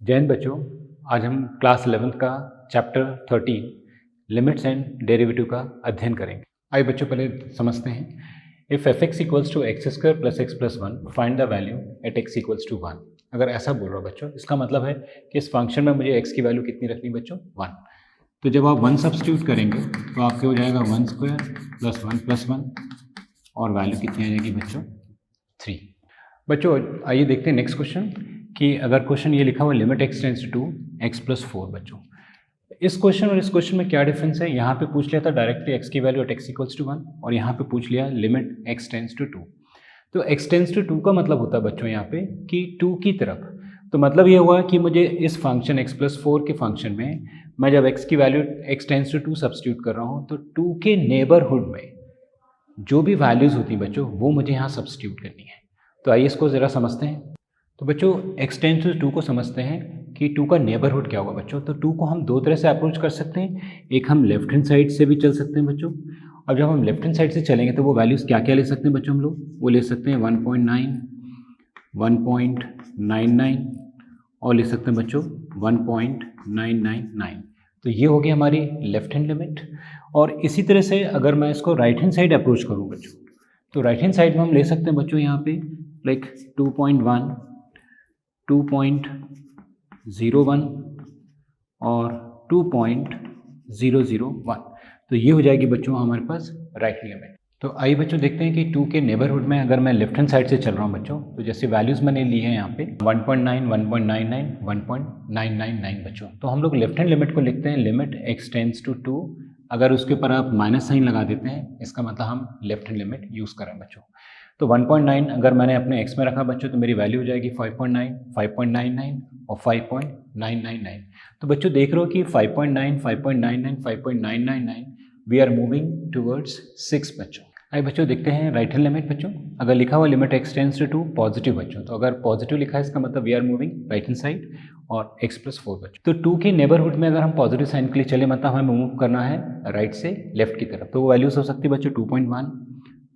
जय हिंद बच्चों। आज हम क्लास 11th का चैप्टर 13 लिमिट्स एंड डेरिवेटिव का अध्ययन करेंगे। आइए बच्चों पहले समझते हैं। If f x equals to x square plus x plus one find the value at x equals to one. अगर ऐसा बोल रहा हो बच्चों, इसका मतलब है कि इस फंक्शन में मुझे एक्स की वैल्यू कितनी रखनी बच्चों, वन। तो जब आप वन सब्स्टिट्यूट करेंगे तो आपके हो जाएगा वन स्क्वायर प्लस वन और वैल्यू कितनी आ जाएगी बच्चों, 3। बच्चों आइए देखते हैं नेक्स्ट क्वेश्चन कि अगर क्वेश्चन ये लिखा हुआ limit x tends to x plus four. बच्चों इस क्वेश्चन और इस क्वेश्चन में क्या डिफरेंस है, यहाँ पे पूछ लिया था डायरेक्टली एक्स की value at x equals to one और यहाँ पे पूछ लिया limit x tends to two. तो एक्स टेंस टू टू का मतलब होता है बच्चों यहाँ पे कि टू की तरफ। तो मतलब ये हुआ कि मुझे इस फंक्शन एक्स प्लस फोर के फंक्शन में मैं जब एक्स की value x tends to two substitute कर रहा हूँ तो टू के नेबरहुड में जो भी वैल्यूज़ होती हैं बच्चों वो मुझे यहाँ सब्स्टिट्यूट करनी है। तो आइए इसको ज़रा समझते हैं। तो बच्चों एक्स टेंस टू टू को समझते हैं कि टू का नेबरहुड क्या होगा बच्चों। तो टू को हम दो तरह से अप्रोच कर सकते हैं। एक हम लेफ्ट हैंड साइड से भी चल सकते हैं बच्चों। अब जब हम लेफ्ट हैंड साइड से चलेंगे तो वो वैल्यूज़ क्या क्या ले सकते हैं बच्चों हम लोग, वो ले सकते हैं 1.9, 1.99 और ले सकते हैं बच्चों 1.999। तो ये होगी हमारी लेफ्ट हैंड लिमिट। और इसी तरह से अगर मैं इसको राइट हैंड साइड अप्रोच करूँ बच्चों, तो राइट हैंड साइड में हम ले सकते हैं बच्चों यहाँ पे लाइक 2.1, 2.01 और 2.001। तो ये हो जाएगी बच्चों हमारे पास राइट हैंड लिमिट। तो आइए बच्चों देखते हैं कि टू के नेबरहुड में अगर मैं लेफ्ट हैंड साइड से चल रहा हूँ बच्चों, तो जैसे वैल्यूज़ मैंने ली है यहाँ पे 1.9, 1.99, 1.999 बच्चों। तो हम लोग लेफ्ट हैंड लिमिट को लिखते हैं limit x tends to two. अगर उसके ऊपर आप माइनस साइन लगा देते हैं इसका मतलब हम लेफ्ट हैंड लिमिट यूज़ करें बच्चों। तो 1.9 अगर मैंने अपने x में रखा बच्चों तो मेरी वैल्यू हो जाएगी 5.9, 5.99 और 5.999। तो बच्चों देख रहे हो कि 5.9, 5.99, 5.999 वी आर मूविंग टूवर्ड्स 6 बच्चों। आइए बच्चों देखते हैं राइट हैंड लिमिट बच्चों। अगर लिखा हुआ limit x tends to positive बच्चों, तो अगर पॉजिटिव लिखा है इसका मतलब we are moving right hand side और x प्लस फोर बच्चों। तो टू के नेबरहुड में अगर हम पॉजिटिव साइन के लिए चले मतलब हमें मूव करना है राइट से लेफ्ट की तरफ। तो वो वैल्यूज हो सकती है बच्चों 2.1,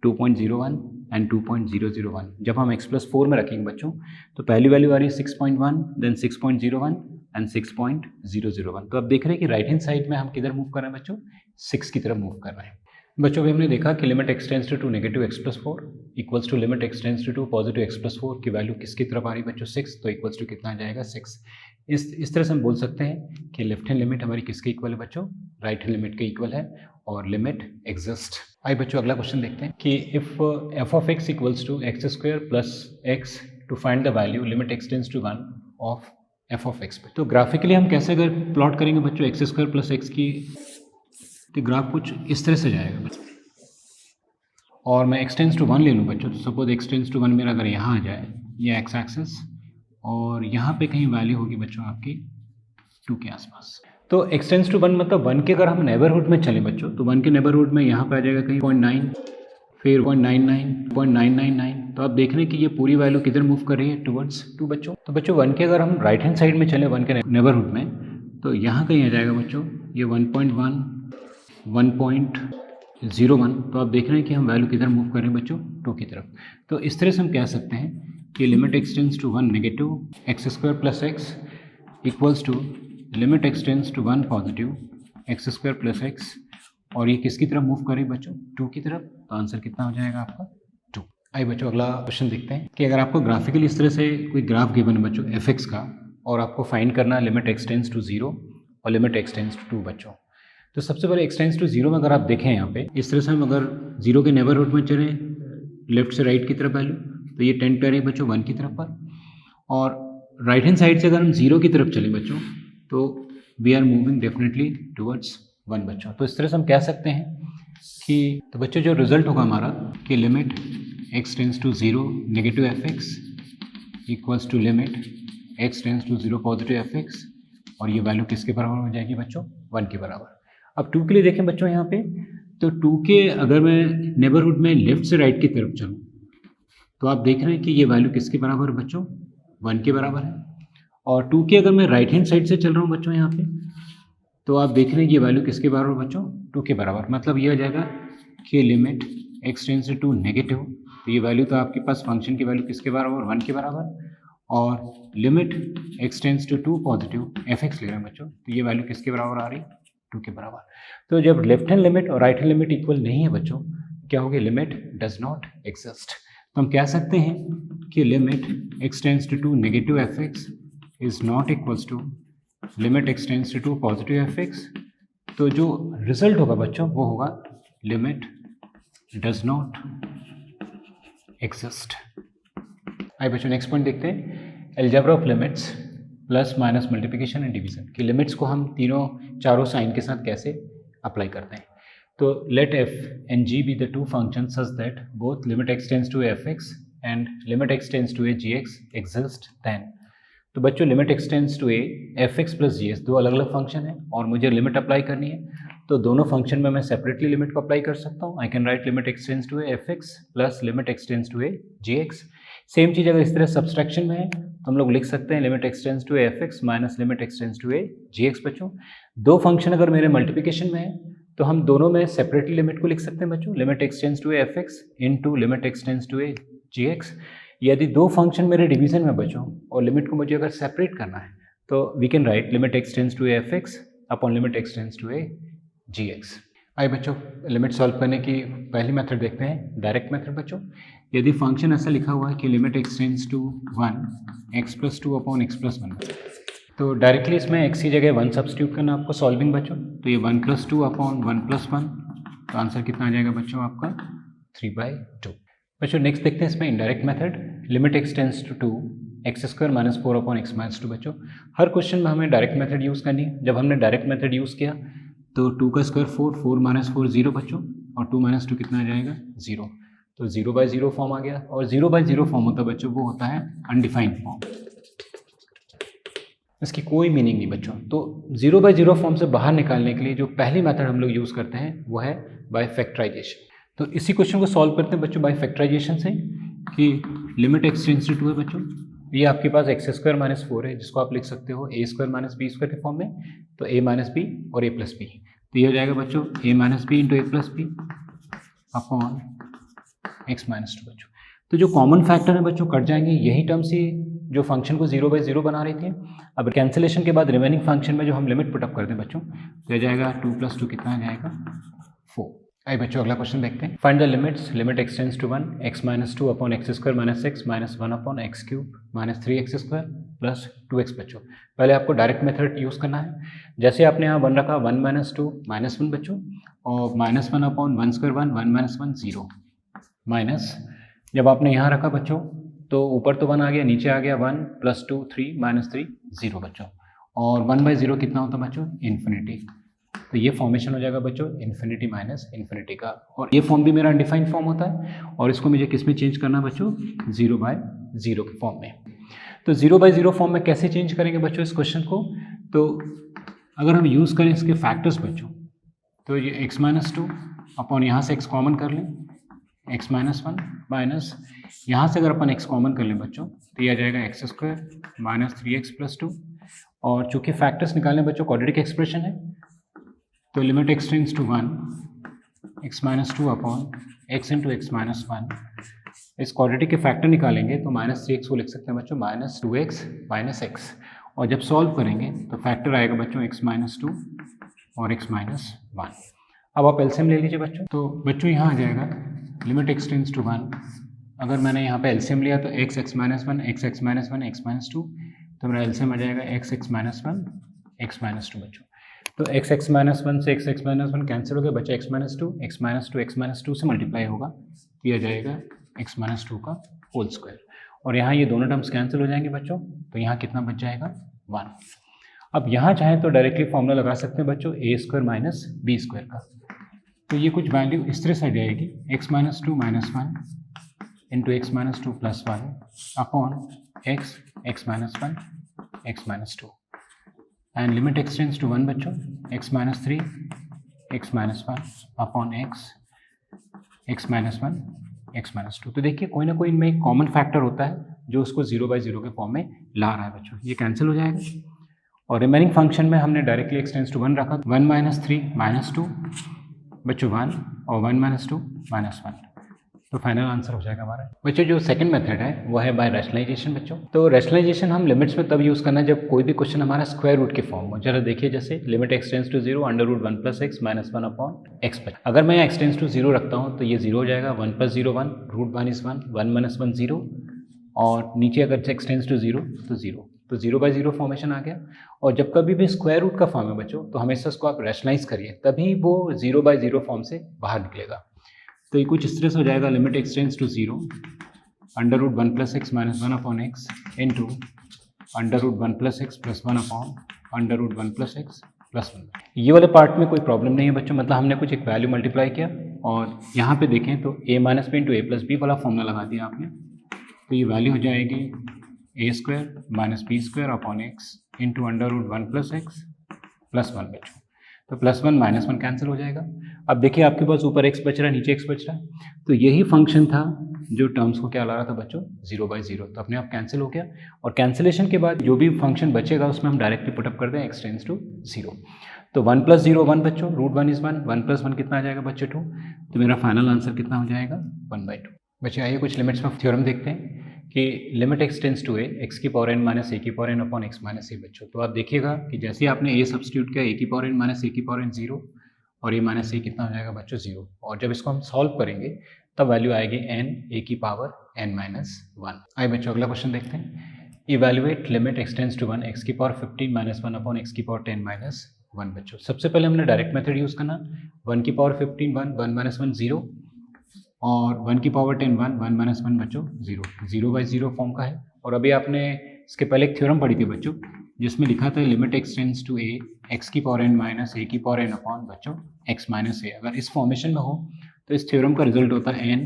2.01 एंड 2.001। जब हम x प्लस फोर में रखेंगे बच्चों तो पहली वैल्यू आ रही है 6.1, देन 6.01 एंड 6.001। तो अब देख रहे हैं कि राइट हैंड साइड में हम किधर मूव कर रहे हैं बच्चों, 6 की तरफ मूव कर रहे हैं बच्चों। अभी हमने देखा कि limit x tends to negative x plus four equals to limit x tends to positive x plus four की वैल्यू किसकी तरफ आ रही है बच्चों, 6। तो इक्वल्स टू कितना आ जाएगा, 6। इस तरह से हम बोल सकते हैं कि लेफ्ट हैंड लिमिट हमारी किसके इक्वल है बच्चों, राइट हैंड लिमिट के इक्वल है और लिमिट एग्जिस्ट। आइए बच्चों अगला क्वेश्चन देखते हैं कि if f of x equals to x square plus x to find the value limit x tends to one of f of x. तो ग्राफिकली हम कैसे अगर प्लॉट करेंगे बच्चों एक्स स्क्वायर प्लस एक्स की, तो ग्राफ कुछ इस तरह से जाएगा बच्चों। और मैं एक्स टेंस टू वन ले लूँ बच्चों, तो suppose x tends to one मेरा अगर यहाँ आ जाए, ये एक्स एक्सिस और यहाँ पे कहीं वैल्यू होगी बच्चों आपकी 2 के आसपास। तो एक्स टेंस टू वन मतलब 1 के अगर हम नेबरहुड में चलें बच्चों, तो 1 के नेबरहुड में यहाँ पे आ जाएगा कहीं 0.9, फिर 0.99, 0.999। तो आप देख रहे हैं कि ये पूरी वैल्यू किधर मूव कर रही है, टुवर्ड्स 2 बच्चों। तो बच्चों 1 के अगर हम राइट हैंड साइड में चलें 1 के नेबरहुड में, तो यहाँ कहीं आ जाएगा बच्चों ये 1.1, 1.01। तो आप देख रहे हैं कि हम वैल्यू किधर मूव कर रहे हैं बच्चों, 2 की तरफ। तो इस तरह से हम कह सकते हैं कि limit x tends to one negative x square plus x equals to limit x tends to one positive x square plus x. और ये किसकी तरफ मूव कर रही है बच्चों, 2 की तरफ। तो आंसर कितना हो जाएगा आपका, 2। आइए बच्चों अगला क्वेश्चन देखते हैं कि अगर आपको ग्राफिकली इस तरह से कोई ग्राफ गिवन है बच्चों एफ एक्स का और आपको फाइंड करना है limit x tends to zero और लिमिट एक्स टेंस टू 2 बच्चों। तो सबसे पहले एक्स टेंस टू जीरो में अगर आप देखें यहाँ पे इस तरह से हम अगर जीरो के नेबरहुड में चलें लेफ्ट से राइट की तरफ वैल्यू, तो ये टेंड कर रही है बच्चों 1 की तरफ पर। और राइट हैंड साइड से अगर हम जीरो की तरफ चलें बच्चों तो we are moving definitely towards 1 बच्चों। तो इस तरह से हम कह सकते हैं कि तो बच्चों जो रिजल्ट होगा हमारा कि limit x tends to zero negative f x equals to limit x tends to zero positive f x, और ये वैल्यू किसके बराबर हो जाएगी बच्चों, 1 के बराबर। अब 2 के लिए देखें बच्चों यहाँ पे, तो 2 के अगर मैं नेबरहुड में लेफ्ट से राइट की तरफ चलूँ तो आप देख रहे हैं कि ये वैल्यू किसके बराबर है बच्चों, 1 के बराबर है। और 2 के अगर मैं राइट हैंड साइड से चल रहा हूँ बच्चों यहाँ पे, तो आप देख रहे हैं कि ये वैल्यू किसके बराबर बच्चों, 2 के बराबर। मतलब ये हो जाएगा कि limit x tends to negative, तो ये वैल्यू तो आपके पास फंक्शन की वैल्यू किसके बराबर, 1 के बराबर। और limit x tends to 2 positive fx ले रहे हैं बच्चों, तो ये वैल्यू किसके बराबर आ रही है? 2 के बराबर। तो जब लेफ्ट हैंड लिमिट और राइट हैंड लिमिट इक्वल नहीं है बच्चों, क्या होगी? Limit does not exist. तो हम कह सकते हैं कि limit x tends to 2 negative fx is not equals to limit x tends to 2 positive fx। तो जो रिजल्ट होगा बच्चों वो होगा लिमिट डज नॉट एग्जिस्ट। आइए बच्चों नेक्स्ट पॉइंट देखते हैं, algebra of limits plus minus multiplication and division की लिमिट्स को हम चारों साइन के साथ कैसे अप्लाई करते हैं। तो late f and g be the two functions such that both limit x tends to fx and limit x tends to a gx exist then। तो बच्चों limit x tends to a fx plus gx दो अलग अलग function है और मुझे limit apply करनी है, तो दोनों फंक्शन में मैं सेपरेटली लिमिट को अप्लाई कर सकता हूँ। I can write limit x tends to a fx plus limit x tends to a gx। Same चीज़ अगर इस तरह सब्सट्रैक्शन में है तो हम लोग लिख सकते हैं limit x tends to a fx minus limit x tends to a gx। बच्चों दो फंक्शन अगर मेरे मल्टीप्लिकेशन में है तो हम दोनों में सेपरेटली लिमिट को लिख सकते हैं बच्चों, limit x tends to a fx into limit x tends to a gx। यदि दो फंक्शन मेरे डिवीजन में बच्चों और लिमिट को मुझे अगर सेपरेट करना है तो we can write limit x tends to a fx upon limit x tends to a gx। आइए बच्चों लिमिट सॉल्व करने की पहली मेथड देखते हैं, डायरेक्ट मेथड। बच्चों यदि फंक्शन ऐसा लिखा हुआ है कि limit x tends to 1 x plus 2 upon x plus 1, तो डायरेक्टली इसमें x की जगह 1 सब्स्टिट्यूट करना आपको सॉल्विंग बच्चों। तो ये 1 प्लस 2 अपॉन 1 प्लस 1, तो आंसर कितना आ जाएगा बच्चों आपका 3/2। बच्चों नेक्स्ट देखते हैं इसमें indirect method, limit x tends to 2 x square minus 4 upon x minus 2। बच्चों हर क्वेश्चन में हमें डायरेक्ट मेथड यूज़ करनी है। जब हमने डायरेक्ट मेथड यूज़ किया तो 2 का स्क्वायर 4, 4 माइनस 4 0 बच्चों, और 2 माइनस 2 कितना आ जाएगा 0, तो 0/0 फॉर्म आ गया। और 0/0 फॉर्म होता है बच्चों वो होता है अनडिफाइंड फॉर्म, इसकी कोई मीनिंग नहीं बच्चों। तो 0/0 फॉर्म से बाहर निकालने के लिए जो पहली मेथड हम लोग यूज़ करते हैं वो है बाय फैक्टराइजेशन। तो इसी क्वेश्चन को सॉल्व करते हैं बच्चों बाय फैक्टराइजेशन से कि लिमिट x टेंड्स टू 2 है बच्चों, ये आपके पास एक्स स्क्वायर माइनस 4 है जिसको आप लिख सकते हो a square minus B square के फॉर्म में, तो a माइनस बी और a प्लस बी, तो ये हो जाएगा बच्चों a minus B into A plus b upon x minus 2 बच्चों। तो जो कॉमन फैक्टर है बच्चों कट जाएंगे, यही टर्म्स ही जो फंक्शन को 0/0 बना रही थी। अब कैंसिलेशन के बाद रिमेनिंग फंक्शन में जो हम लिमिट पुटअप करते हैं बच्चों, तो यह जाएगा 2 प्लस 2 कितना आ जाएगा 4। आइए बच्चों अगला क्वेश्चन देखते हैं, find the limits limit x tends to 1 x minus 2 upon x square minus 6 minus 1 upon x cube minus 3x स्क्वायर प्लस 2x। बच्चों पहले आपको डायरेक्ट मेथड यूज़ करना है। जैसे आपने यहाँ 1 रखा 1 माइनस 2 माइनस 1 बच्चों, और minus 1 upon 1 square 1 minus 1 0 minus, जब आपने यहाँ रखा बच्चों तो ऊपर तो 1 आ गया, नीचे आ गया 1 प्लस 2 3 माइनस 3 0 बच्चों, और 1/0 कितना होता है बच्चों इन्फिनिटी। तो ये फॉर्मेशन हो जाएगा बच्चों इन्फिनिटी माइनस इन्फिनिटी का, और ये फॉर्म भी मेरा अनडिफाइंड फॉर्म होता है, और इसको मुझे किस में चेंज करना है बच्चों 0/0 के फॉर्म में। तो 0/0 फॉर्म में कैसे चेंज करेंगे बच्चों इस क्वेश्चन को, तो अगर हम यूज़ करें इसके फैक्टर्स बच्चों, तो ये x माइनस 2 अपॉन यहाँ से x कॉमन कर लें x माइनस 1 माइनस यहाँ से अगर अपन x कॉमन कर लें बच्चों तो ये आ जाएगा x square minus 3x plus 2, और चूँकि फैक्टर्स निकालने बच्चों क्वाड्रेटिक एक्सप्रेशन है, तो limit x tends to 1 x minus 2 upon x into x minus 1, इस क्वाड्रेटिक के फैक्टर निकालेंगे तो माइनस 3x को लिख सकते हैं बच्चों माइनस 2x माइनस x, और जब सॉल्व करेंगे तो फैक्टर आएगा बच्चों x माइनस 2 और x माइनस 1। अब आप एलसीएम ले लीजिए बच्चों, तो बच्चों यहाँ आ जाएगा लिमिट x टेंड्स टू 1, अगर मैंने यहाँ पे एलसीएम लिया तो x minus 1 x minus 1 x minus 2, तो मेरा एलसीएम आ जाएगा x माइनस 1 x माइनस 2 बच्चों। तो x माइनस 1 से x माइनस 1 कैंसिल हो गया, बचा x minus 2 x minus 2 x minus 2 से मल्टीप्लाई होगा, तो यह जाएगा x माइनस 2 का होल स्क्वायर, और यहाँ ये दोनों टर्म्स कैंसिल हो जाएंगे बच्चों, तो यहाँ कितना बच जाएगा 1। अब यहाँ चाहें तो डायरेक्टली फॉर्मूला लगा सकते हैं बच्चों a square minus B square का, तो ये कुछ वैल्यू इस तरह से आ जाएगी x minus 2 minus 1 into x minus 2 plus 1 upon x minus 1 x minus 2, and limit x tends to 1 बच्चों x minus 3 x minus 1 upon x minus 1 x minus 2। तो देखिए कोई ना कोई इनमें एक कॉमन फैक्टर होता है जो उसको 0/0 के फॉर्म में ला रहा है बच्चों, ये कैंसिल हो जाएगा, और रिमेनिंग फंक्शन में हमने डायरेक्टली x टेंड्स टू 1 रखा, 1 माइनस 3 माइनस 2 बच्चों 1 और 1 माइनस 2 माइनस 1, तो फाइनल आंसर हो जाएगा हमारा। बच्चों जो सेकंड मेथड है वो है बाय रैशनलाइजेशन। बच्चों तो रैशनलाइजेशन हम लिमिट्स में तब यूज़ करना है जब कोई भी क्वेश्चन हमारा स्क्वायर रूट के फॉर्म हो। जरा देखिए जैसे limit x tends to 0 under root 1 plus x minus 1 upon x. अगर मैं एक्स टेंस टू 0 रखता हूँ तो ये 0 हो जाएगा, 1 प्लस 0 1, रूट 1 इज 1, 1 माइनस 1 0, और नीचे अगर एक्स टेंस टू 0 तो 0, तो 0/0 फॉर्मेशन आ गया। और जब कभी भी स्क्वायर रूट का फॉर्म है बच्चों तो हमेशा उसको आप रैशनलाइज करिए, तभी वो 0/0 फॉर्म से बाहर निकलेगा। तो ये कुछ इस तरह से हो जाएगा, limit x tends to 0 under root 1 plus x minus 1 upon x into under root 1 plus x plus 1 upon under root 1 plus x plus 1। ये वाले पार्ट में कोई प्रॉब्लम नहीं है बच्चों, मतलब हमने कुछ एक वैल्यू मल्टीप्लाई किया और यहाँ पे देखें तो a minus B into A plus B वाला फॉर्मूला लगा दिया आपने, तो ये वैल्यू हो जाएगी A square minus B square upon x into under root 1 plus x plus 1 बच्चों। तो प्लस 1 माइनस 1 कैंसिल हो जाएगा। अब देखिए आपके पास ऊपर x बच रहा है, नीचे x बच रहा है, तो यही फंक्शन था जो टर्म्स को क्या ला रहा था बच्चों, 0/0, तो अपने आप कैंसिल हो गया। और कैंसिलेशन के बाद जो भी फंक्शन बचेगा उसमें हम डायरेक्टली पुटअप कर दें x टेंस टू 0। तो 1 प्लस 0 1 बच्चों, रूट 1 इज 1, 1 प्लस 1 कितना आ जाएगा बच्चों 2, तो मेरा फाइनल आंसर कितना हो जाएगा 1/2। बच्चे आइए कुछ लिमिट्स में थ्योरम देखते हैं कि limit x tends to A x की पावर एन माइनस ए की power N upon X minus A बच्चों। तो आप देखिएगा कि जैसे आपने ए सब्स्टिट्यूट किया, ए की पावर एन माइनस ए की पावर एन 0 और ए माइनस ए कितना हो जाएगा बच्चों 0, और जब इसको हम सॉल्व करेंगे तब वैल्यू आएगी एन ए की पावर एन माइनस 1। आइए बच्चों अगला क्वेश्चन देखते हैं, evaluate limit x tends to 1 x की पावर 15 माइनस 1 अपॉन एक्स की पावर 10 माइनस 1 बच्चों। सबसे पहले हमने डायरेक्ट मेथड यूज़ करना, 1 की पावर 15 1, 1 माइनस 1 0, और 1 की पावर 10 1, 1 माइनस 1 बच्चों 0, 0/0 फॉर्म का है। और अभी आपने इसके पहले एक थ्योरम पढ़ी थी बच्चों जिसमें लिखा था limit x tends to A x की पावर एन माइनस ए की पावर एन अपॉन बच्चों एक्स माइनस ए। अगर इस फॉर्मेशन में हो तो इस थ्योरम का रिजल्ट होता है एन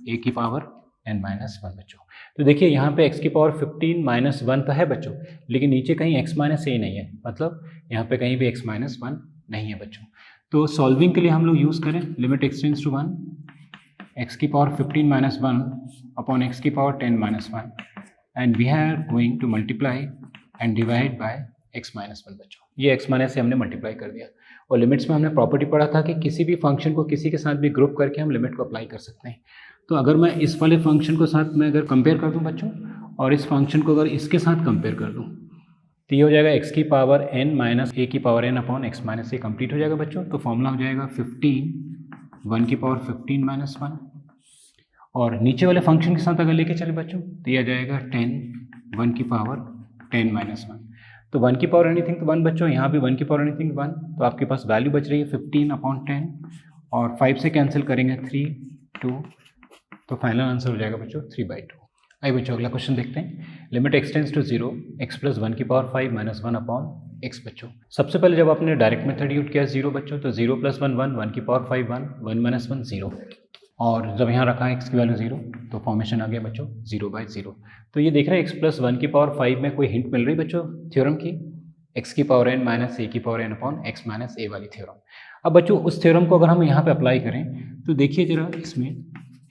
ए की पावर एन माइनस 1 बच्चों। तो देखिए यहाँ पे एक्स की पावर 15 माइनस 1 तो है बच्चों, लेकिन नीचे कहीं एक्स माइनस ए नहीं है, मतलब यहाँ पे कहीं भी एक्स माइनस 1 नहीं है बच्चों। तो सॉल्विंग के लिए हम लोग यूज़ करें limit x tends to 1 x की पावर 15 माइनस 1 अपॉन एक्स की power 10 minus 1, and we are going to multiply and divide by x minus 1 बच्चों। ये एक्स माइनस से हमने मल्टीप्लाई कर दिया। और लिमिट्स में हमने प्रॉपर्टी पढ़ा था कि किसी भी फंक्शन को किसी के साथ भी ग्रुप करके हम लिमिट को अप्लाई कर सकते हैं। तो अगर मैं इस वाले फंक्शन को साथ में अगर कंपेयर कर दूं बच्चों, और इस फंक्शन को अगर इसके साथ कंपेयर कर दूं, तो ये हो जाएगा एक्स की पावर एन माइनस ए की power N upon X minus A complete हो जाएगा बच्चों। तो फॉर्मूला हो जाएगा 15 1 की पावर 15 माइनस 1, और नीचे वाले फंक्शन के साथ अगर लेके चले बच्चों तो ये आ जाएगा 10 1 की पावर 10 माइनस 1। तो 1 की पावर एनीथिंग तो 1 बच्चों, यहाँ भी 1 की पावर एनीथिंग 1, तो आपके पास वैल्यू बच रही है 15 अपॉन 10, और 5 से कैंसिल करेंगे 3 2, तो फाइनल आंसर हो जाएगा बच्चों 3/2। आइए बच्चों अगला क्वेश्चन देखते हैं, limit x tends to 0 x plus 1 की पावर 5 माइनस 1 अपॉन एक्स बच्चों। सबसे पहले जब आपने डायरेक्ट मेथड यूज किया 0 बच्चों, तो 0 प्लस 1 1, 1 की पावर 5 1, 1 माइनस 1 0, और जब यहाँ रखा है एक्स की वैल्यू 0 तो फॉर्मेशन आ गया बच्चों 0/0। तो ये देख रहे हैं एक्स प्लस 1 की पावर 5 में कोई हिंट मिल रही बच्चों थ्योरम की, एक्स की पावर एन माइनस ए की power N upon X minus A वाली थ्योरम। अब बच्चों उस थ्योरम को अगर हम यहाँ पे अप्लाई करें तो देखिए जरा इसमें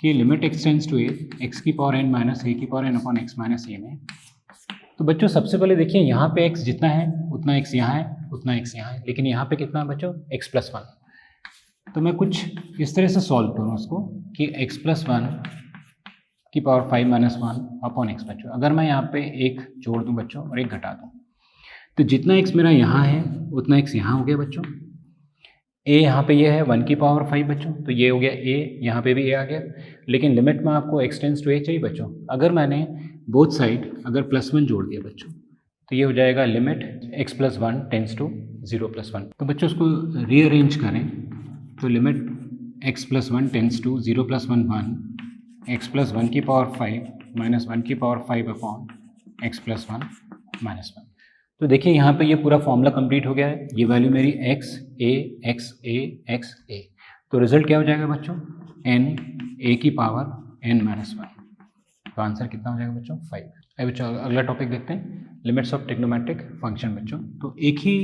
कि limit x tends to A x की पावर एन माइनस ए की power N upon X minus A में, तो बच्चों सबसे पहले देखिए यहाँ पे एक्स जितना है उतना एक्स यहाँ है, उतना एक्स यहाँ है, लेकिन यहाँ पे कितना है बच्चों एक्स प्लस 1। तो मैं कुछ इस तरह से सॉल्व करूँ उसको कि x प्लस 1 की पावर 5 माइनस 1 अपॉन एक्स बच्चों। अगर मैं यहाँ पे एक जोड़ दूँ बच्चों और एक घटा दूँ, तो जितना x मेरा यहाँ है उतना x यहाँ हो गया बच्चों। a यहाँ पे ये है 1 की पावर 5 बच्चों, तो ये हो गया a, यहाँ पे भी a आ गया, लेकिन लिमिट में आपको x टेंस टू a चाहिए बच्चों। अगर मैंने बोथ साइड अगर प्लस 1 जोड़ दिया बच्चों तो ये हो जाएगा limit x plus 1 tends to 0 plus 1। तो बच्चों उसको रीअरेंज करें तो limit x plus 1 tends to 0 plus 1 1, x plus 1 की पावर 5 माइनस 1 की power 5 upon x plus 1 minus 1। तो देखिए यहाँ पे ये पूरा फॉर्मूला कंप्लीट हो गया है। ये वैल्यू मेरी x a x a x a, तो रिजल्ट क्या हो जाएगा बच्चों n a की पावर n माइनस 1। तो आंसर कितना हो जाएगा बच्चों 5। अब बच्चों अगला टॉपिक देखते हैं, लिमिट्स ऑफ ट्रिग्नोमेट्रिक फंक्शन बच्चों। तो एक ही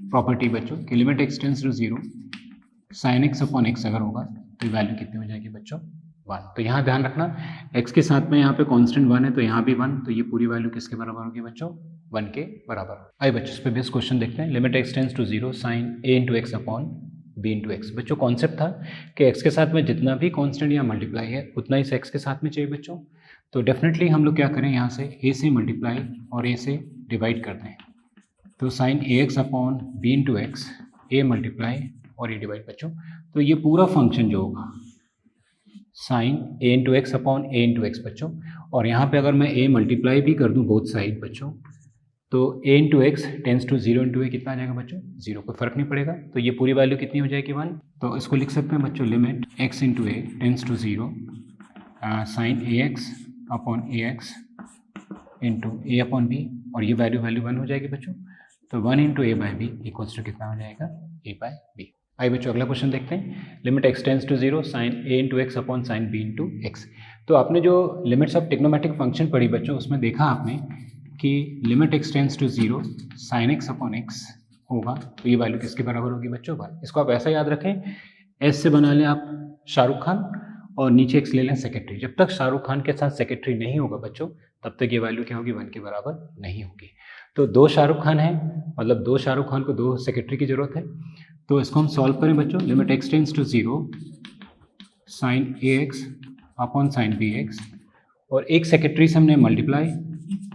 प्रॉपर्टी बच्चों कि limit x tends to 0 sine x upon x अगर होगा तो वैल्यू कितनी हो जाएगी बच्चों 1। तो यहाँ ध्यान रखना x के साथ में यहाँ पे कांस्टेंट 1 है तो यहाँ भी 1, तो ये पूरी वैल्यू किसके बराबर होगी बच्चों 1 के बराबर। आइए बच्चों इस पे बेस क्वेश्चन देखते हैं, limit x tends to 0 sine a into x upon B into x. बच्चों कॉन्सेप्ट था कि एक्स के साथ में जितना भी कांस्टेंट या मल्टीप्लाई है उतना ही एक्स के साथ में चाहिए बच्चों। तो डेफिनेटली हम लोग क्या करें, यहाँ से ए से मल्टीप्लाई और ए से डिवाइड कर दें। तो sine A x upon B into X, A multiply और ए डिवाइड बच्चों। तो ये पूरा फंक्शन जो होगा sign a into x upon A into x बच्चों। और यहाँ पे अगर मैं ए मल्टीप्लाई भी कर दूँ बोथ साइड बच्चों, तो A into X tends to zero into A कितना आ जाएगा बच्चों, जीरो, कोई फर्क नहीं पड़ेगा। तो ये पूरी वैल्यू कितनी हो जाएगी 1। तो इसको लिख सकते हैं बच्चों limit x into a tends to zero sine A x upon a x into a upon b, और ये वैल्यू 1 हो जाएगी बच्चों। तो 1 into a by b equals to कितना हो जाएगा, ए बाई बी। आइए बच्चों अगला क्वेश्चन देखते हैं। Limit x tends to zero sine a into x upon sine b into x. तो आपने जो लिमिट्स ऑफ ट्रिग्नोमेट्रिक फंक्शन पढ़ी बच्चों, उसमें देखा आपने कि limit x tends to zero sine x upon x होगा, तो ये वैल्यू किसके बराबर होगी बच्चों, 1। इसको आप ऐसा याद रखें, एस से बना लें आप शाहरुख खान और नीचे एक्स ले लें सेक्रेटरी। जब तक शाहरुख खान के साथ सेक्रेटरी नहीं होगा बच्चों, तब तक ये वैल्यू क्या होगी, 1 के बराबर नहीं होगी। तो 2 शाहरुख खान हैं, मतलब 2 शाहरुख खान को 2 सेक्रेटरी की जरूरत है। तो इसको हम सॉल्व करें बच्चों। Limit x tends to zero sine A x upon sine b x, और एक सेक्रेटरी से हमने मल्टीप्लाई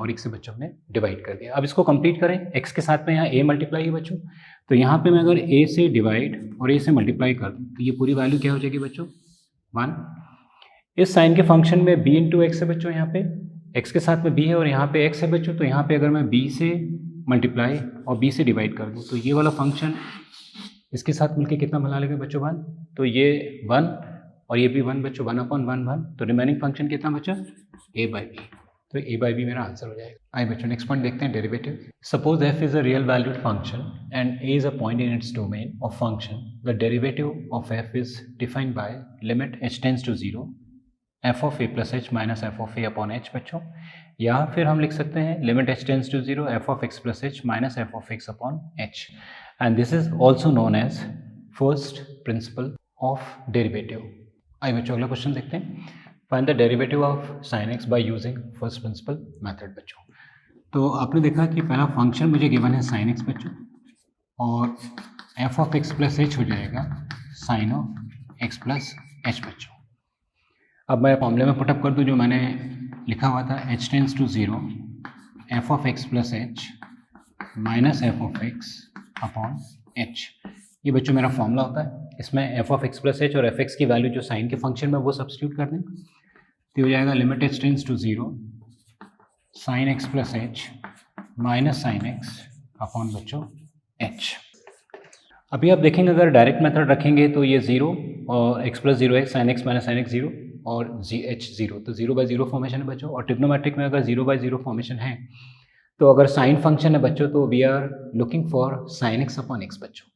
और एक से बच्चों हमने डिवाइड कर दिया। अब इसको कंप्लीट करें, एक्स के साथ में यहाँ ए मल्टीप्लाई है बच्चों, तो यहाँ पे मैं अगर ए से डिवाइड और ए से मल्टीप्लाई कर दूँ तो ये पूरी वैल्यू क्या हो जाएगी बच्चों, 1। इस साइन के फंक्शन में b इंटू एक्स है बच्चों, यहाँ पे x के साथ में b है और यहाँ पे x है बच्चों। तो यहाँ पे अगर मैं b से मल्टीप्लाई और b से डिवाइड कर दूँ तो ये वाला फंक्शन इसके साथ मिलके कितना बना लेगा बच्चों, 1। तो ये 1 और ये भी 1 बच्चों, 1/1 तो रिमेनिंग फंक्शन कितना बच्चों, a बाई बी। तो a बाई बी मेरा आंसर हो जाएगा। आइए बच्चों नेक्स्ट पॉइंट देखते हैं, derivative. Suppose f is a real valued function and a is a point in its domain of function. The derivative of f is defined by limit h tends to zero f of a plus h minus f of a upon h बच्चों। या फिर हम लिख सकते हैं limit h tends to zero f of x plus h minus f of x upon h, and this is also known as first principle of derivative. आइए बच्चों अगला क्वेश्चन देखते हैं। Find the derivative of sine x by using first principle method बच्चों। तो आपने देखा कि पहला फंक्शन मुझे गिवन है साइन एक्स बच्चों, और f of x plus h हो जाएगा sine of x plus h बच्चों। अब मैं फॉर्मूले में पुटअप कर दूं जो मैंने लिखा हुआ था, h tends to zero f of x plus h minus f of x upon h। ये बच्चों मेरा फॉर्मूला होता है। इसमें f of x plus h और f(x) की वैल्यू जो साइन के फंक्शन में वो सब्स्टिट्यूट कर दें, तो हो जाएगा limit h tends to zero sine x plus h minus sine x upon बच्चों h। अभी आप देखेंगे अगर डायरेक्ट मेथड रखेंगे तो ये 0 और x plus zero x sine x minus sine x 0 और h 0, तो 0/0 फॉर्मेशन है बच्चों। और ट्रिग्नोमेट्रिक में अगर 0/0 फॉर्मेशन है, तो अगर साइन फंक्शन है बच्चों तो we are looking for sine x upon x बच्चों।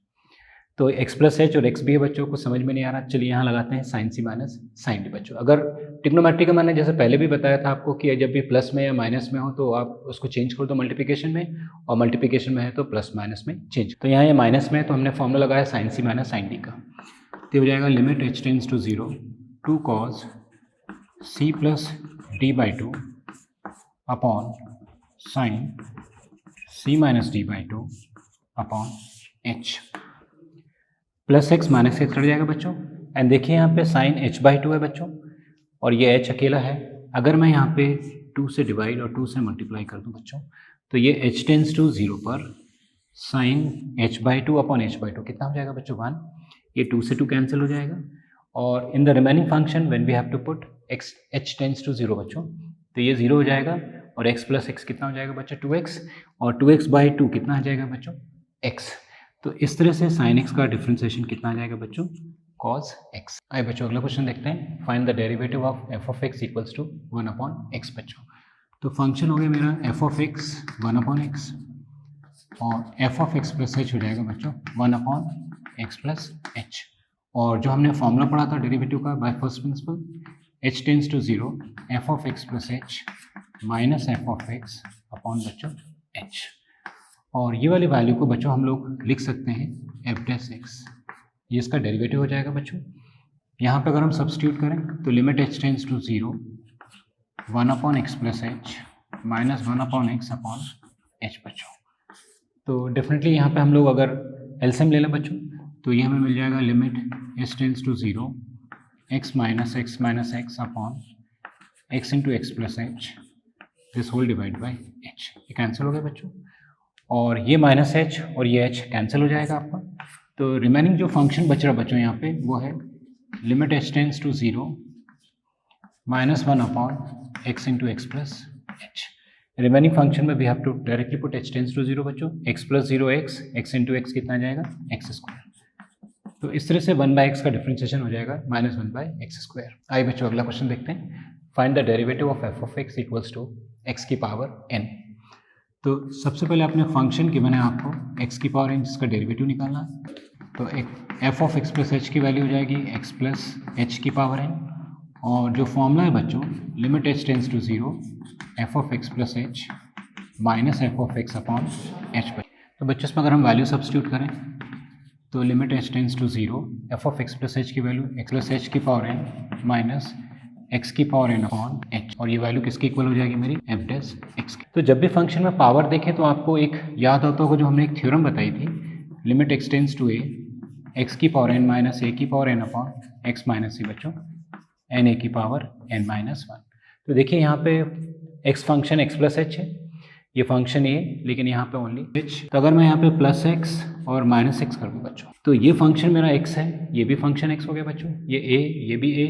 तो x प्लस एच और x भी है बच्चों को समझ में नहीं आ रहा, चलिए यहाँ लगाते हैं sign c minus sine D बच्चों। अगर ट्रिग्नोमेट्री का मैंने जैसे पहले भी बताया था आपको कि जब भी प्लस में या माइनस में हो तो आप उसको चेंज कर दो मल्टीप्लिकेशन में, और मल्टीप्लिकेशन में है तो प्लस माइनस में चेंज। तो यहाँ ये माइनस में है तो हमने फॉर्मूला लगाया sine c minus sine d का, तो हो जाएगा limit h tends to zero 2 cos c plus d by 2 upon sine c minus D by 2 upon h। Plus x minus x cut जाएगा बच्चों। एंड देखिए यहाँ पे साइन h बाई 2 है बच्चों, और ये h अकेला है। अगर मैं यहाँ पे 2 से डिवाइड और 2 से मल्टीप्लाई कर दूँ बच्चों, तो ये h टेंस टू जीरो पर sine h by 2 upon h by 2 कितना हो जाएगा बच्चों, 1। ये 2 से 2 कैंसिल हो जाएगा, और in the remaining function when we have to put x h tends to zero बच्चों, तो ये 0 हो जाएगा, और x प्लस एक्स कितना हो जाएगा बच्चों, 2x, और 2x बाई 2 कितना आ जाएगा बच्चों, x। तो इस तरह से साइन एक्स का डिफ्रेंसिएशन कितना आ जाएगा बच्चों, cos x। आइए बच्चों अगला क्वेश्चन देखते हैं। Find the derivative of f of x equals to 1 upon x बच्चों। तो फंक्शन हो गया मेरा f of x 1 upon x, और f of x plus h हो जाएगा बच्चों 1 अपॉन x प्लस h। और जो हमने फॉर्मूला पढ़ा था डेरिवेटिव का by first principle, h tends to zero f of x plus h minus f of x upon बच्चों h। और ये वाली वैल्यू को बच्चों हम लोग लिख सकते हैं f डैश x, ये इसका डेरिवेटिव हो जाएगा बच्चों। यहाँ पे अगर हम सब्स्टिट्यूट करें तो limit h tends to zero 1 upon x plus h minus 1 upon x upon h बच्चों। तो डेफिनेटली यहाँ पे हम लोग अगर एलसीएम ले लें बच्चों, तो ये हमें मिल जाएगा limit H tends to 0 x minus x upon x into x plus h this whole divide by h. ये कैंसिल हो गया बच्चों, और ये माइनस एच और ये एच कैंसिल हो जाएगा आपका। तो रिमेनिंग जो फंक्शन बच रहा बच्चों यहाँ पे वो है limit H tends to 0 -1 upon x into x plus H. Remaining function में we have to directly put H tends to 0 बच्चों, x plus 0 X into X कितना आ जाएगा एक्स स्क्वायर। तो इस तरह से 1/x का डिफ्रेंशिएशन हो जाएगा -1/x²। आइए बच्चों अगला क्वेश्चन देखते हैं। Find the derivative of f of x equals to x की पावर n। तो सबसे पहले अपने फंक्शन गिवन है आपको एक्स की पावर n जिसका डेरिवेटिव निकालना। तो एक f of x plus h की वैल्यू हो जाएगी एक्स प्लस एच की पावर n, और जो फॉर्मूला है बच्चों limit H tends to 0 f of x plus h minus f of x upon h. तो बच्चों इसमें अगर हम वैल्यू सब्स्टिट्यूट करें तो limit H tends to 0 f of x plus h की वैल्यू एक्स प्लस एच की पावर n माइनस एक्स की पावर n अपॉन एच, और ये वैल्यू किसकी इक्वल हो जाएगी मेरी एफ डैश एक्स की। तो जब भी फंक्शन में पावर देखें तो आपको एक याद होता होगा जो हमने एक थ्योरम बताई थी, limit x tends to A x की पावर n माइनस ए की power n upon X minus C बच्चों एन ए की पावर n माइनस 1। तो देखिए यहाँ पे x function x plus H है, ये फंक्शन ए, लेकिन यहाँ पे ओनली एच। तो अगर मैं यहाँ पे प्लस एक्स और माइनस एक्स कर दूँ बच्चों, तो ये फंक्शन मेरा एक्स है, ये भी फंक्शन एक्स हो गया बच्चों, ये ए ये भी ए,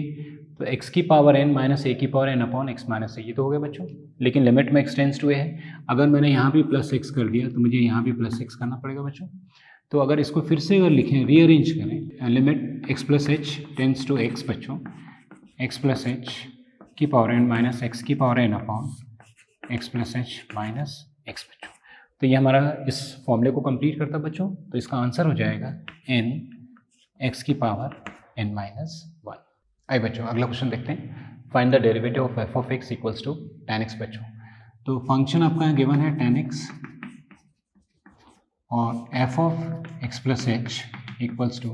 तो एक्स की पावर n माइनस ए की power n upon X minus A, ये तो हो गया बच्चों। लेकिन लिमिट में एक्स टेंस टू ए है, अगर मैंने यहाँ भी प्लस एक्स कर दिया तो मुझे यहाँ भी प्लस एक्स करना पड़ेगा बच्चों। तो अगर इसको फिर से अगर लिखें रीअरेंज करें, limit x plus h tends to x बच्चों, एक्स प्लस एच की पावर n माइनस एक्स की power n upon x plus h minus x बच्चों। तो ये हमारा इस फॉर्मूले को कंप्लीट करता है बच्चों। तो इसका आंसर हो जाएगा n एक्स की पावर n माइनस 1। आइए बच्चों अगला क्वेश्चन देखते हैं। Find the derivative of f of x equals to tan x बच्चों। तो फंक्शन आपका यहाँ गिवन है tan x और f of x plus h equals to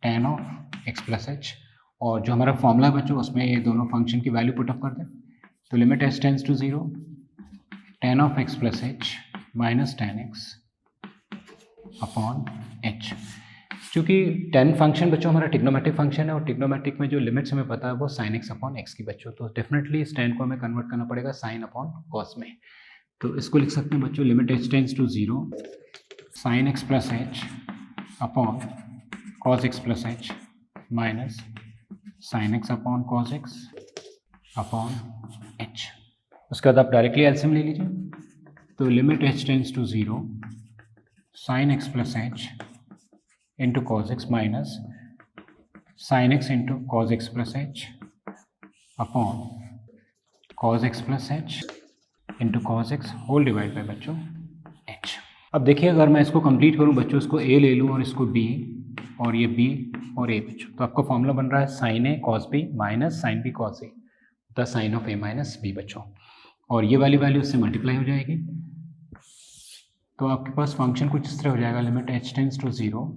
tan of x plus h, और जो हमारा फॉर्मूला है बच्चों उसमें ये दोनों फंक्शन की वैल्यू पुटअप कर दें। तो limit H tends to 0 tan of x plus h minus tan x upon h. चूँकि tan फंक्शन बच्चों हमारा टिग्नोमेट्रिक फंक्शन है, और टिग्नोमेट्रिक में जो लिमिट्स हमें पता है वो sin x अपॉन एक्स की बच्चों, तो डेफिनेटली इस tan को हमें कन्वर्ट करना पड़ेगा sin अपॉन cos में। तो इसको लिख सकते हैं बच्चों limit H tends to 0 sin x plus h upon cos x plus h minus sin x upon cos x upon h. उसके बाद आप डायरेक्टली एलसीएम ले लीजिए। तो limit H tends to 0 sin x plus h into cos x minus sine x into cos x plus h upon cos x plus h into cos x whole divide by बच्चों h. अब देखिए अगर मैं इसको complete करूं बच्चों, इसको ए ले लूं और इसको बी, और ये बी और ए बच्चों, तो आपका फॉर्मूला बन रहा है sine A cos B minus sine B cos A the sine of A minus B बच्चों, और ये वाली वैल्यू उससे मल्टीप्लाई हो जाएगी। तो आपके पास फंक्शन कुछ इस तरह हो जाएगा limit H tends to 0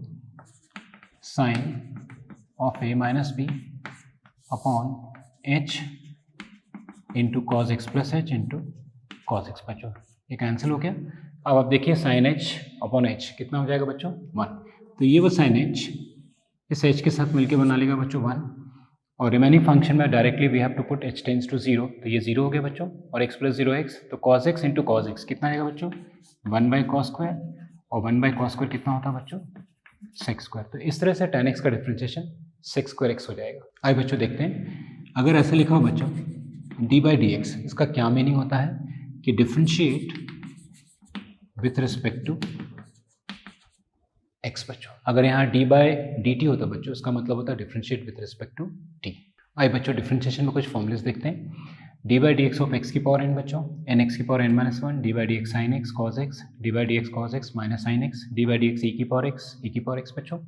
sine of A minus B upon h into cos x plus h into cos x बच्चों, ये कैंसिल हो गया। अब आप देखिए साइन एच अपॉन एच कितना हो जाएगा बच्चों 1, तो ये वो साइन एच इस एच के साथ मिलके बना लेगा बच्चों 1, और रिमेनिंग फंक्शन में directly we have to put H tends to 0, तो ये 0 हो गया बच्चों, और एक्स प्लस 0 एक्स, तो cos x into cos x कितना आएगा बच्चों 1 बाई कॉस स्क्वायर, और 1 बाई कॉस स्क्वायर कितना होता है बच्चों सेक्स स्क्वायर। तो इस तरह से tan x का डिफरेंशिएशन सेक्स स्क्वायर एक्स हो जाएगा। आइए बच्चों देखते हैं, अगर ऐसे लिखा हो बच्चों d बाई डी एक्स, इसका क्या मीनिंग होता है कि differentiate with respect to x बच्चों। अगर यहाँ d बाई डी टी होता बच्चों, इसका मतलब होता है differentiate with respect to t। आइए बच्चों डिफरेंशिएशन में कुछ फॉर्मूलेस देखते हैं। D by D X of X की पावर n बच्चों, एन एक्स की power n minus 1, D by D X sine X cos X, D by D X cos x minus sine X, D by D X E की power X बच्चों,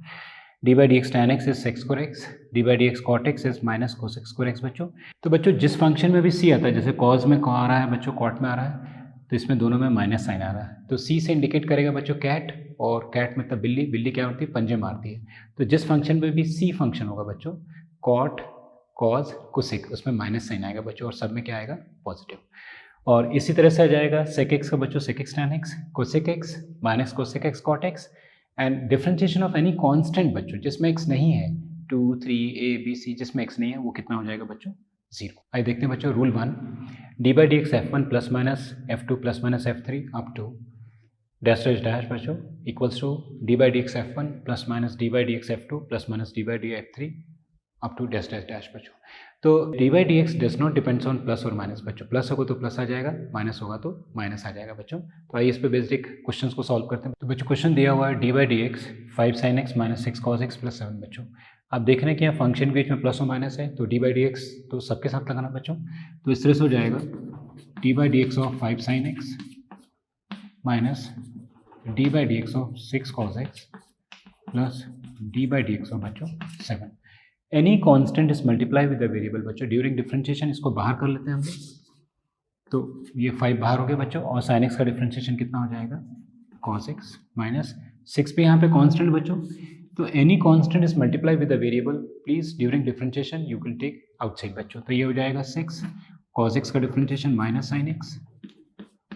D by D X tan X is sec square x, D by D x cot x is minus cos x square x बच्चों। तो बच्चों जिस function में भी सी आता है, जैसे कॉज में आ रहा है बच्चों, कॉट में आ रहा है, तो इसमें दोनों में माइनस साइन आ रहा है, तो सी से इंडिकेट करेगा बच्चों कैट, और कैट मतलब बिल्ली, बिल्ली क्या होती है पंजे मारती है। तो जिस फंक्शन में भी सी फंक्शन होगा बच्चों, कॉट कॉज कोसेक, उसमें माइनस साइन आएगा बच्चों, और सब में क्या आएगा पॉजिटिव। और इसी तरह से आ जाएगा सेक एक्स का बच्चों sec x tan x, cosec x minus cosec x cot x, and differentiation of any constant बच्चों जिसमें x नहीं है 2 3 a b c जिसमें x नहीं है वो कितना हो जाएगा बच्चों 0। आइए देखते हैं बच्चों rule 1 D by D X f1 plus minus f2 plus minus f3 up to dash dash dash बच्चों equals to D by D X f1 plus minus D by D X f2 plus minus D by D f3 up to dash dash dash बच्चों। तो D by D X does not depends on plus और minus बच्चों, plus होगा तो plus आ जाएगा, minus होगा तो minus आ जाएगा बच्चों। तो आइए इस पे बेस्ड एक क्वेश्चन को सॉल्व करते हैं। तो बच्चों क्वेश्चन दिया हुआ है D by D x 5 sign x minus 6 cos x plus 7 बच्चों। आप देख रहे हैं कि यहाँ फंक्शन के बीच में प्लस और माइनस है, तो डी बाई डी एक्स तो सबके साथ लगाना बच्चों। तो इस तरह से हो जाएगा D by D X of 5 sign x minus D by D X of 6 cos x plus d by D X of बच्चों 7। Any constant is multiply with the variable बच्चों। ड्यूरिंग डिफरेंशिएशन इसको बाहर कर लेते हैं हम लोग। तो ये 5 बाहर हो गए बच्चों और साइन एक्स का डिफरेंशिएशन कितना हो जाएगा कॉस एक्स माइनस 6 पे यहाँ पे कांस्टेंट बच्चों। तो any constant is multiply with the variable please during differentiation you can take outside बच्चों। तो ये हो जाएगा 6 कॉस एक्स का डिफरेंशिएशन माइनस साइन एक्स,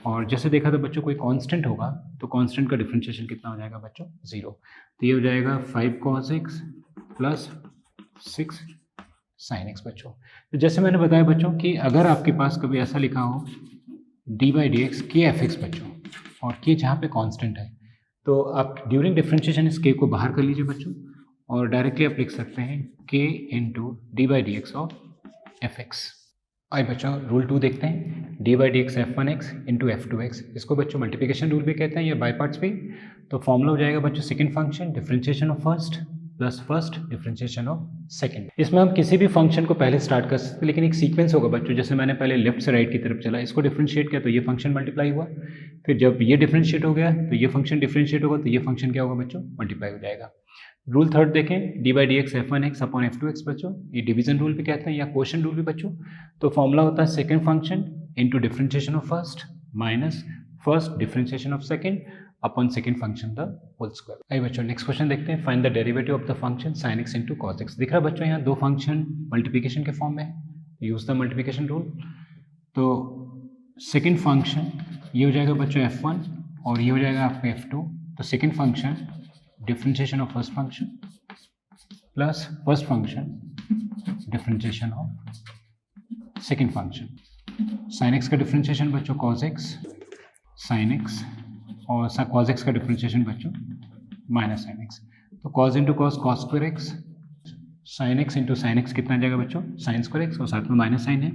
और जैसे देखा था बच्चों कोई कांस्टेंट होगा तो कांस्टेंट का डिफरेंशिएशन कितना हो जाएगा बच्चों 0। तो ये हो जाएगा 5 cos x plus 6 sine x बच्चों। तो जैसे मैंने बताया बच्चों कि अगर आपके पास कभी ऐसा लिखा हो डी बाई डी एक्स के एफ एक्स बच्चों और के जहाँ पे कांस्टेंट है, तो आप ड्यूरिंग डिफरेंशिएशन इस के को बाहर कर लीजिए बच्चों और डायरेक्टली आप लिख सकते हैं के into D by D X of F x. आइए बच्चों रूल 2 देखते हैं D by D x F one x into F two x. इसको बच्चों मल्टीप्लिकेशन रूल भी कहते हैं या बाई पार्ट्स भी। तो फॉर्मूला हो जाएगा बच्चों second function differentiation of first plus first differentiation of second. इसमें हम किसी भी फंक्शन को पहले स्टार्ट कर सकते हैं, लेकिन एक सीक्वेंस होगा बच्चों। जैसे मैंने पहले लेफ्ट से राइट की तरफ चला, इसको डिफरेंशिएट किया तो ये फंक्शन मल्टीप्लाई हुआ, फिर जब ये डिफरेंशिएट हो गया तो ये फंक्शन डिफरेंशिएट होगा तो ये फंक्शन क्या होगा बच्चों मल्टीप्लाई हो जाएगा। रूल 3 देखें D by D x F one x upon F two x बच्चों, ये डिवीजन रूल भी कहते हैं या क्वोशिएंट रूल भी बच्चों। तो फॉर्मूला होता है second function into differentiation of first minus first differentiation of second upon second function the whole square. आइए बच्चों नेक्स्ट क्वेश्चन देखते हैं find the derivative of the function sin x into cos x. दिख रहा है बच्चों यहाँ दो फंक्शन मल्टीप्लिकेशन के फॉर्म में है, यूज द मल्टीप्लिकेशन रूल। तो सेकंड फंक्शन ये हो जाएगा बच्चों f1 और ये हो जाएगा आपका f2। तो second function differentiation of first function plus first function differentiation of second function. sin x का डिफरेंशिएशन बच्चों cos x sin x और cos x का डिफरेंशिएशन बच्चों माइनस साइन एक्स। तो cos into cos cos square x, sine x into sine x कितना जाएगा बच्चों sine square x और साथ में माइनस साइन है,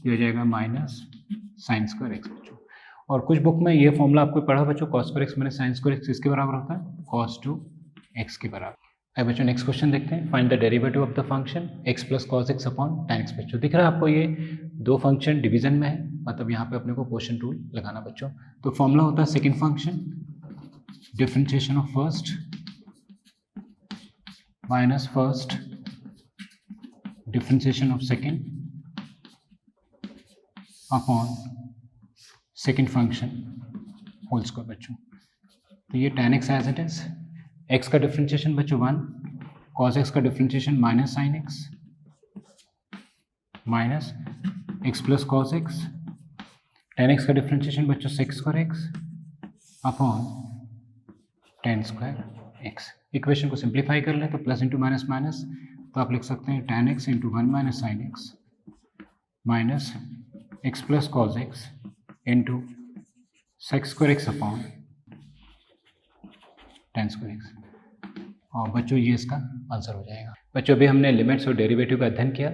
ये हो जाएगा माइनस साइन स्क्वायर एक्स बच्चों। और कुछ बुक में ये फॉर्मूला आपको पढ़ा बच्चों cos square x minus sine square x किसके बराबर होता है cos 2x के बराबर। अब बच्चों नेक्स्ट क्वेश्चन देखते हैं find the derivative of the function x plus cos x upon tan x बच्चों। दिख रहा है आपको ये दो फंक्शन डिवीजन में है, मतलब यहाँ पे अपने को क्वोशिएंट रूल लगाना बच्चों। तो फॉर्मूला होता है second function differentiation of first minus first differentiation of second upon second function whole square बच्चों। तो ये tan x as it is, x का डिफरेंशिएशन बच्चों 1, cos x का differentiation minus sine x minus x plus cos x, tan x का differentiation बच्चों sec square x upon tan square x. Equation को simplify कर लें तो प्लस इंटू माइनस माइनस, तो आप लिख सकते हैं tan x into 1 minus sine x minus x plus cos x into sec square x upon tan square x. और बच्चों ये इसका आंसर हो जाएगा। बच्चों अभी हमने लिमिट्स और डेरिवेटिव का अध्ययन किया,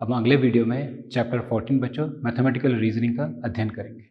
अब अगले वीडियो में चैप्टर 14 बच्चों मैथमेटिकल रीजनिंग का अध्ययन करेंगे।